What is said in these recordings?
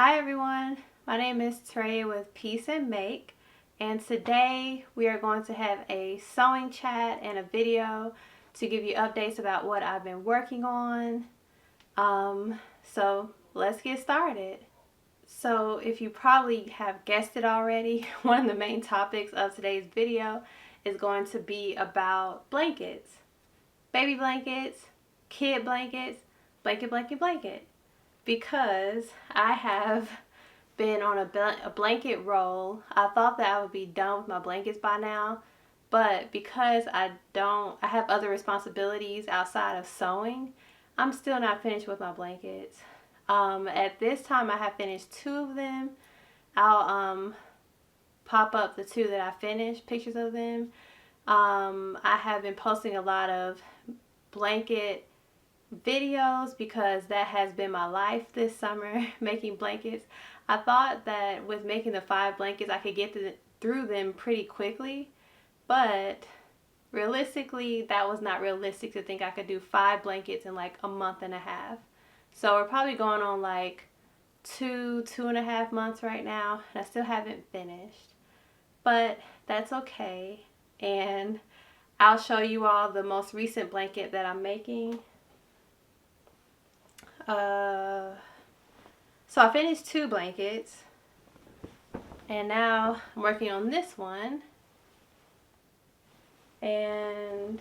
Hi everyone, my name is Trey with Peace and Make, and today we are going to have a sewing chat and a video to give you updates about what I've been working on. So let's get started. So if you probably have guessed it already, one of the main topics of today's video is going to be about blankets. Baby blankets, kid blankets, blanket. Because I have been on a blanket roll. I thought that I would be done with my blankets by now, but because I have other responsibilities outside of sewing, I'm still not finished with my blankets. At this time I have finished 2 of them. I'll pop up the 2 that I finished, pictures of them. I have been posting a lot of blanket videos because that has been my life this summer, making blankets. I thought that with making the 5 blankets I could get through them pretty quickly, but realistically that was not realistic to think I could do 5 blankets in like a month and a half. So we're probably going on like 2.5 months right now, and I still haven't finished, but that's okay. And I'll show you all the most recent blanket that I'm making. So I finished 2 blankets, and now I'm working on this one. And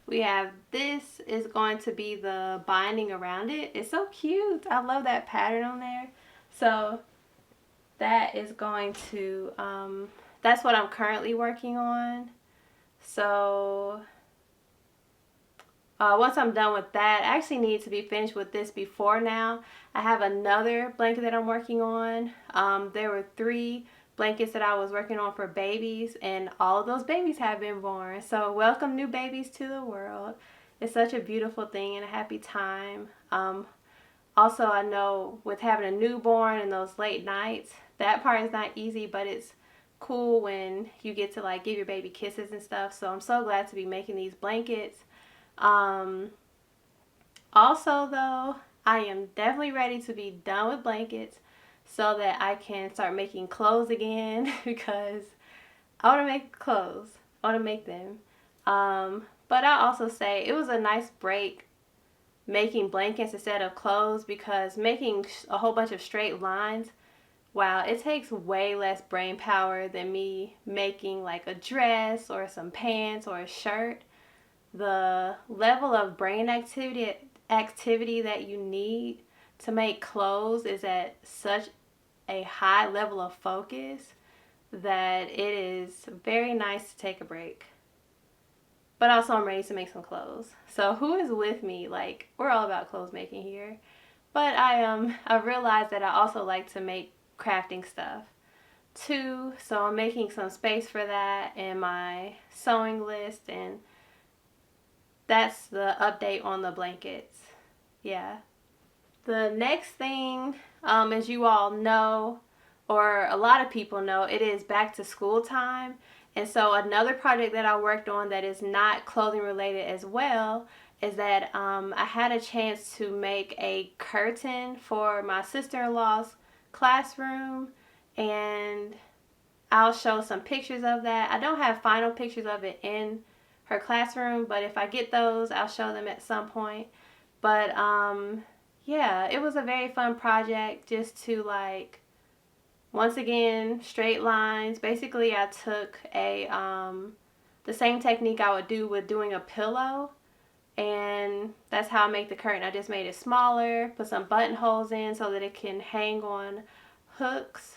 we have, this is going to be the binding around it. It's so cute. I love that pattern on there. So that is going to, that's what I'm currently working on. So once I'm done with that, I actually need to be finished with this before now. I have another blanket that I'm working on. There were 3 blankets that I was working on for babies, and all of those babies have been born. So welcome new babies to the world. It's such a beautiful thing and a happy time. Also, I know with having a newborn and those late nights, that part is not easy, but it's cool when you get to like give your baby kisses and stuff. So I'm so glad to be making these blankets. Also though, I am definitely ready to be done with blankets so that I can start making clothes again because I want to make clothes. I want to make them. But I also say it was a nice break making blankets instead of clothes, because making a whole bunch of straight lines, wow, it takes way less brain power than me making like a dress or some pants or a shirt. The level of brain activity that you need to make clothes is at such a high level of focus that it is very nice to take a break. But also I'm ready to make some clothes. So who is with me? Like, we're all about clothes making here. But I've realized that I also like to make crafting stuff too. So I'm making some space for that in my sewing list, and that's the update on the blankets. Yeah. The next thing, as you all know, or a lot of people know, it is back to school time. And so another project that I worked on that is not clothing related as well is that I had a chance to make a curtain for my sister-in-law's classroom, and I'll show some pictures of that. I don't have final pictures of it in her classroom, but if I get those, I'll show them at some point. But yeah, it was a very fun project just to like, once again, straight lines. Basically I took a the same technique I would do with doing a pillow, and that's how I make the curtain. I just made it smaller, put some buttonholes in so that it can hang on hooks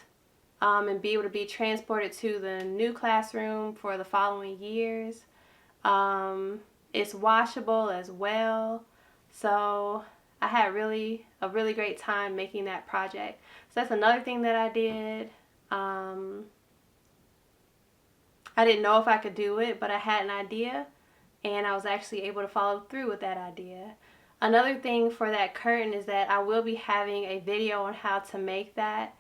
and be able to be transported to the new classroom for the following years. It's washable as well. So I had a really great time making that project. So that's another thing that I did. I didn't know if I could do it, but I had an idea, and I was actually able to follow through with that idea. Another thing for that curtain is that I will be having a video on how to make that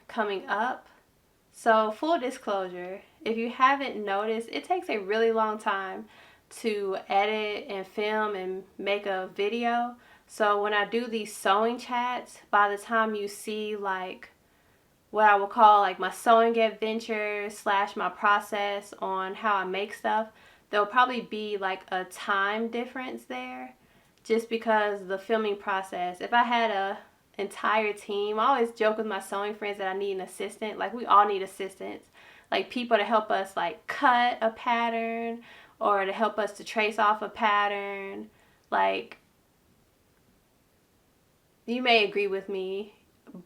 coming up. So full disclosure, if you haven't noticed, it takes a really long time to edit and film and make a video. So when I do these sewing chats, by the time you see like what I would call like my sewing adventure / my process on how I make stuff, there'll probably be like a time difference there, just because the filming process. If I had a entire team, I always joke with my sewing friends that I need an assistant. Like we all need assistants, like people to help us like cut a pattern or to help us to trace off a pattern. Like, you may agree with me,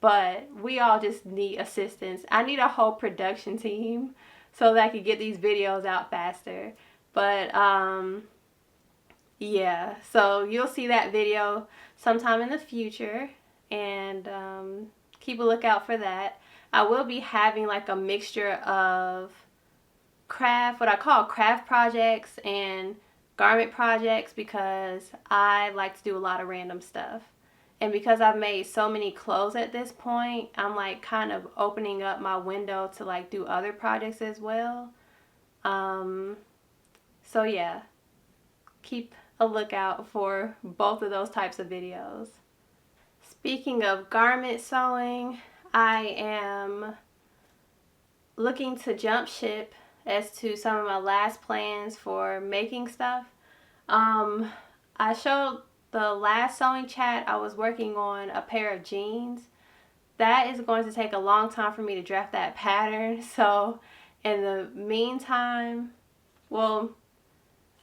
but we all just need assistance. I need a whole production team so that I could get these videos out faster. But yeah, so you'll see that video sometime in the future, and keep a lookout for that. I will be having like a mixture of what I call craft projects and garment projects, because I like to do a lot of random stuff. And because I've made so many clothes at this point, I'm like kind of opening up my window to like do other projects as well. Um, so yeah, keep a lookout for both of those types of videos. Speaking of garment sewing, I am looking to jump ship as to some of my last plans for making stuff. Um, I showed the last sewing chat I was working on a pair of jeans. That is going to take a long time for me to draft that pattern. So in the meantime, well,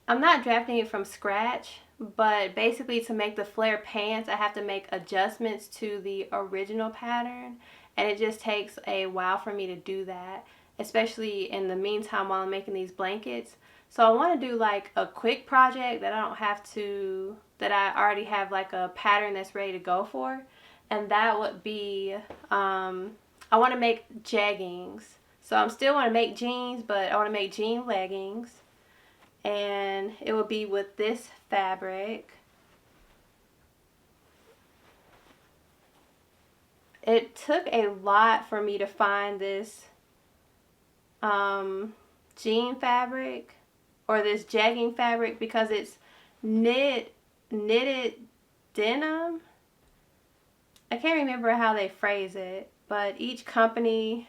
I'm not drafting it from scratch, but basically to make the flare pants, I have to make adjustments to the original pattern, and it just takes a while for me to do that, especially in the meantime while I'm making these blankets. So I want to do like a quick project that I don't have to, that I already have like a pattern that's ready to go for, and that would be, I want to make jeggings. So I'm still want to make jeans, but I want to make jean leggings, and it will be with this fabric. It took a lot for me to find this jean fabric, or this jegging fabric, because it's knitted denim. I can't remember how they phrase it, but each company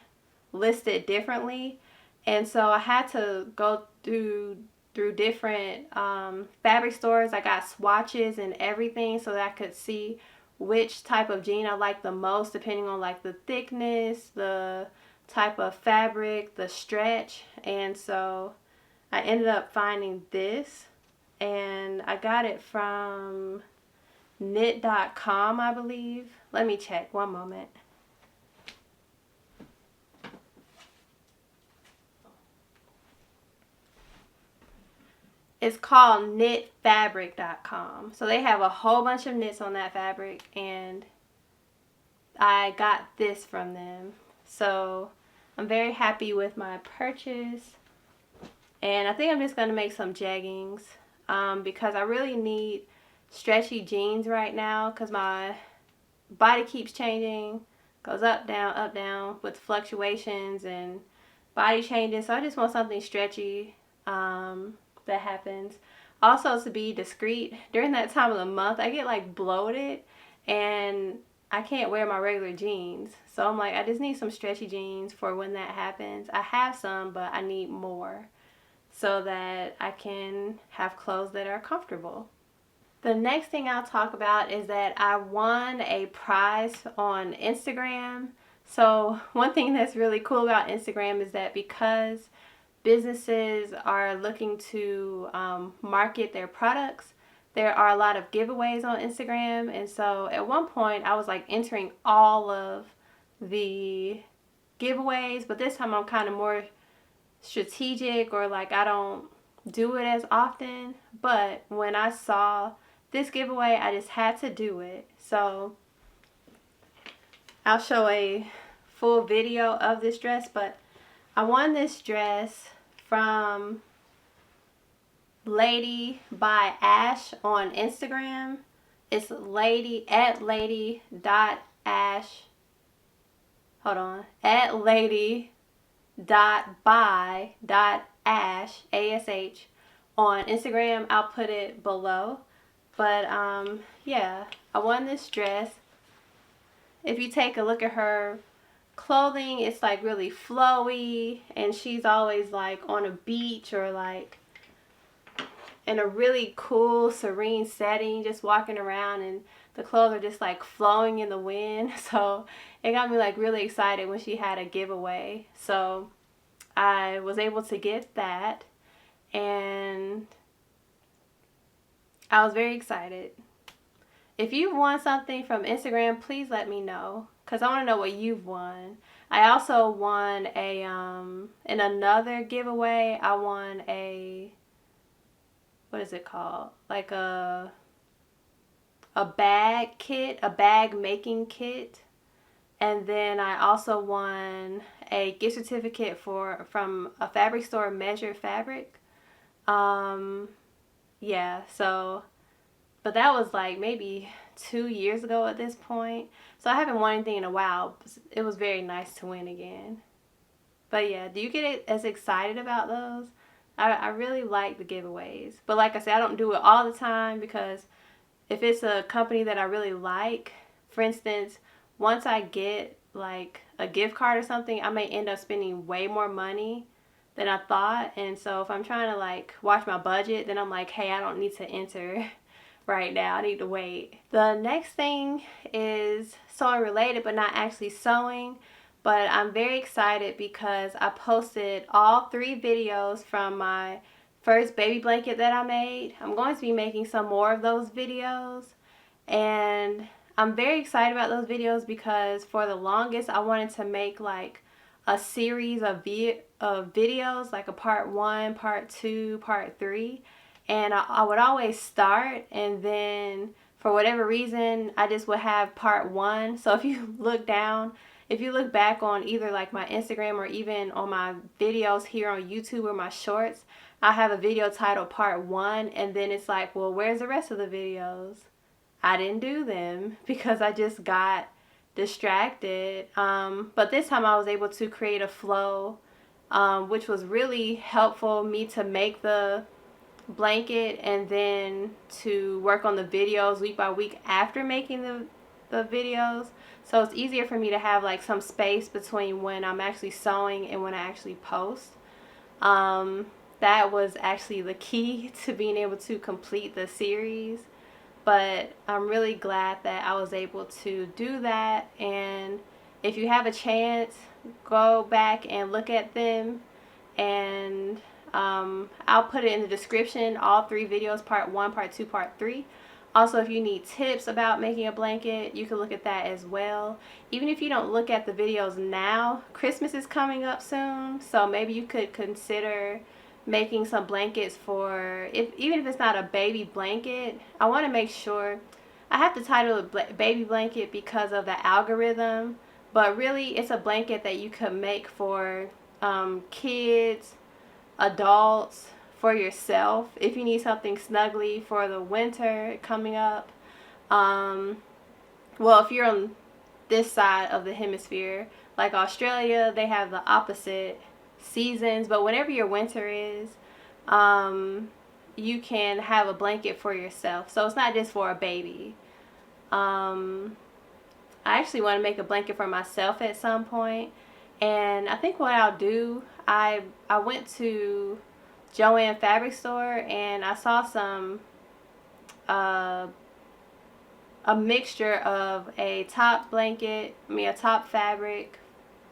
lists it differently, and so I had to go through different fabric stores. I got swatches and everything so that I could see which type of jean I like the most, depending on like the thickness, the type of fabric, the stretch. And so I ended up finding this, and I got it from knit.com, I believe. Let me check, one moment. It's called knitfabric.com. So they have a whole bunch of knits on that fabric, and I got this from them. So I'm very happy with my purchase, and I think I'm just going to make some jeggings because I really need stretchy jeans right now, because my body keeps changing, goes up, down with fluctuations and body changes. So I just want something stretchy that happens. Also, to be discreet, during that time of the month, I get like bloated and I can't wear my regular jeans. So I'm like, I just need some stretchy jeans for when that happens. I have some, but I need more so that I can have clothes that are comfortable. The next thing I'll talk about is that I won a prize on Instagram. So one thing that's really cool about Instagram is that because businesses are looking to market their products, there are a lot of giveaways on Instagram. And so at one point I was like entering all of the giveaways, but this time I'm kind of more strategic, or like I don't do it as often. But when I saw this giveaway, I just had to do it. So I'll show a full video of this dress, but I won this dress from Lady by Ash on Instagram. It's lady at lady dot ash. Hold on. At lady dot by dot ash, ASH, on Instagram. I'll put it below. But yeah, I won this dress. If you take a look at her clothing, it's like really flowy, and she's always like on a beach or like in a really cool, serene setting, just walking around, and the clothes are just like flowing in the wind. So it got me like really excited when she had a giveaway. So I was able to get that, and I was very excited. If you've won something from Instagram, please let me know, because I want to know what you've won. I also won a in another giveaway, I won a, what is it called? Like a bag kit, a bag making kit. And then I also won a gift certificate from a fabric store, Measure Fabric. Yeah, so, but that was like maybe 2 years ago at this point. So I haven't won anything in a while. It was very nice to win again. But yeah, do you get as excited about those? I really like the giveaways. But like I said, I don't do it all the time, because if it's a company that I really like, for instance, once I get like a gift card or something, I may end up spending way more money than I thought. And so if I'm trying to like watch my budget, then I'm like, hey, I don't need to enter right now. I need to wait. The next thing is sewing related, but not actually sewing. But I'm very excited because I posted all 3 videos from my first baby blanket that I made. I'm going to be making some more of those videos, and I'm very excited about those videos because for the longest I wanted to make like a series of videos, like a part 1, part 2, part 3, and I would always start, and then for whatever reason I just would have part 1. So if you look down, if you look back on either like my Instagram or even on my videos here on YouTube or my shorts, I have a video titled part 1, and then it's like, well, where's the rest of the videos? I didn't do them because I just got distracted. But this time I was able to create a flow, which was really helpful me to make the blanket and then to work on the videos week by week after making the videos. So it's easier for me to have like some space between when I'm actually sewing and when I actually post. That was actually the key to being able to complete the series. But I'm really glad that I was able to do that. And if you have a chance, go back and look at them. And I'll put it in the description, all 3 videos, part 1, part 2, part 3. Also, if you need tips about making a blanket, you can look at that as well. Even if you don't look at the videos now, Christmas is coming up soon, so maybe you could consider making some blankets for, even if it's not a baby blanket. I want to make sure, I have to title it baby blanket because of the algorithm, but really it's a blanket that you could make for kids, adults, for yourself, if you need something snuggly for the winter coming up. Well, if you're on this side of the hemisphere, like Australia, they have the opposite seasons, but whenever your winter is, you can have a blanket for yourself. So it's not just for a baby. I actually want to make a blanket for myself at some point, and I think what I'll do, I went to Joann fabric store and I saw some a mixture of a top blanket, a top fabric,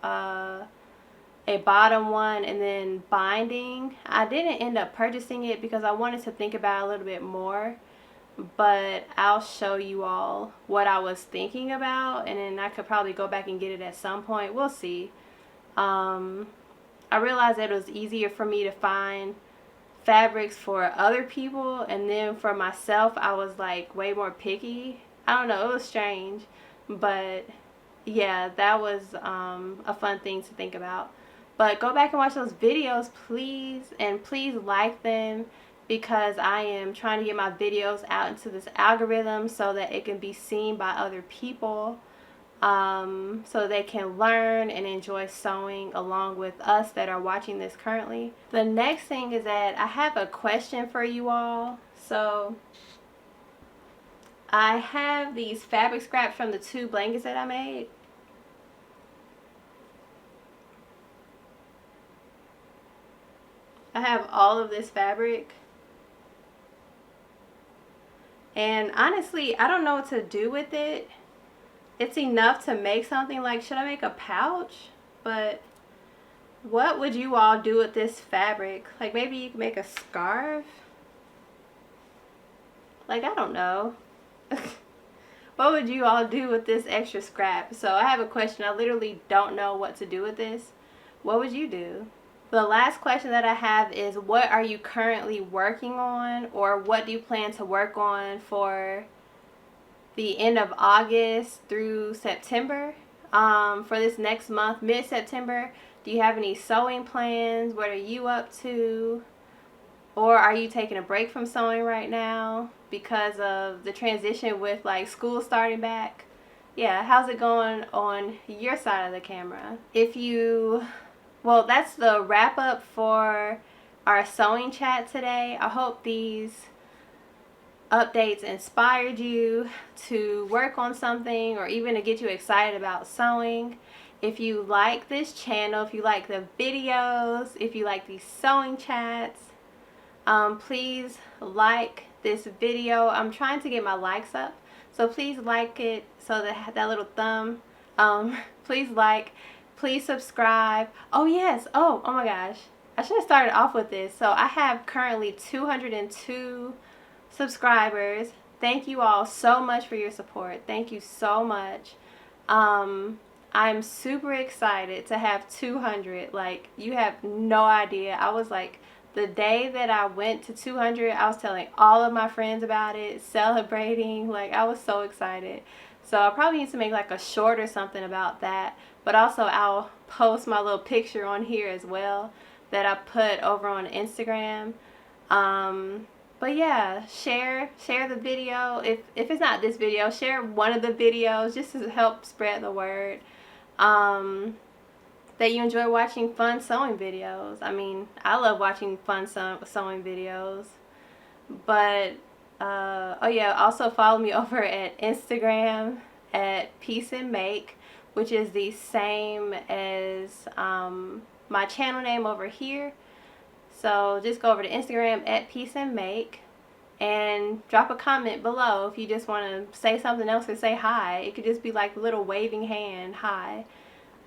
a bottom one, and then binding. I didn't end up purchasing it because I wanted to think about it a little bit more, but I'll show you all what I was thinking about, and then I could probably go back and get it at some point. We'll see. I realized that it was easier for me to find fabrics for other people, and then for myself I was like way more picky. I don't know, it was strange, but yeah, that was a fun thing to think about. But go back and watch those videos, please, and please like them, because I am trying to get my videos out into this algorithm so that it can be seen by other people, so they can learn and enjoy sewing along with us that are watching this currently. The next thing is that I have a question for you all. So I have these fabric scraps from the 2 blankets that I made. I have all of this fabric. And honestly, I don't know what to do with it. It's enough to make something. Like, should I make a pouch? But what would you all do with this fabric? Like, maybe you can make a scarf? Like, I don't know. What would you all do with this extra scrap? So I have a question. I literally don't know what to do with this. What would you do? The last question that I have is, what are you currently working on, or what do you plan to work on for the end of August through September? For this next month, mid-September, do you have any sewing plans? What are you up to? Or are you taking a break from sewing right now because of the transition with like school starting back? Yeah, how's it going on your side of the camera? Well, that's the wrap up for our sewing chat today. I hope these updates inspired you to work on something or even to get you excited about sewing. If you like this channel, if you like the videos, if you like these sewing chats, please like this video. I'm trying to get my likes up, so please like it, so that little thumb. Please like, please subscribe. Oh yes, oh my gosh, I should have started off with this. So I have currently 202 subscribers. Thank you all so much for your support. Thank you so much. I'm super excited to have 200. Like, you have no idea. I was like, the day that I went to 200, I was telling all of my friends about it, celebrating. Like, I was so excited. So I probably need to make like a short or something about that. But also I'll post my little picture on here as well that I put over on Instagram. But yeah, share the video. If it's not this video, share one of the videos just to help spread the word. That you enjoy watching fun sewing videos. I mean, I love watching fun sewing videos. But, oh yeah, also follow me over at Instagram at Piece and Make, which is the same as my channel name over here. So just go over to Instagram at Piece and Make and drop a comment below if you just want to say something else or say hi. It could just be like a little waving hand, hi.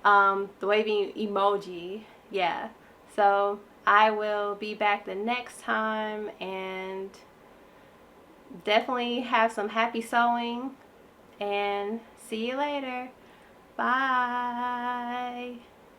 The waving emoji, yeah. So I will be back the next time, and definitely have some happy sewing, and see you later. Bye.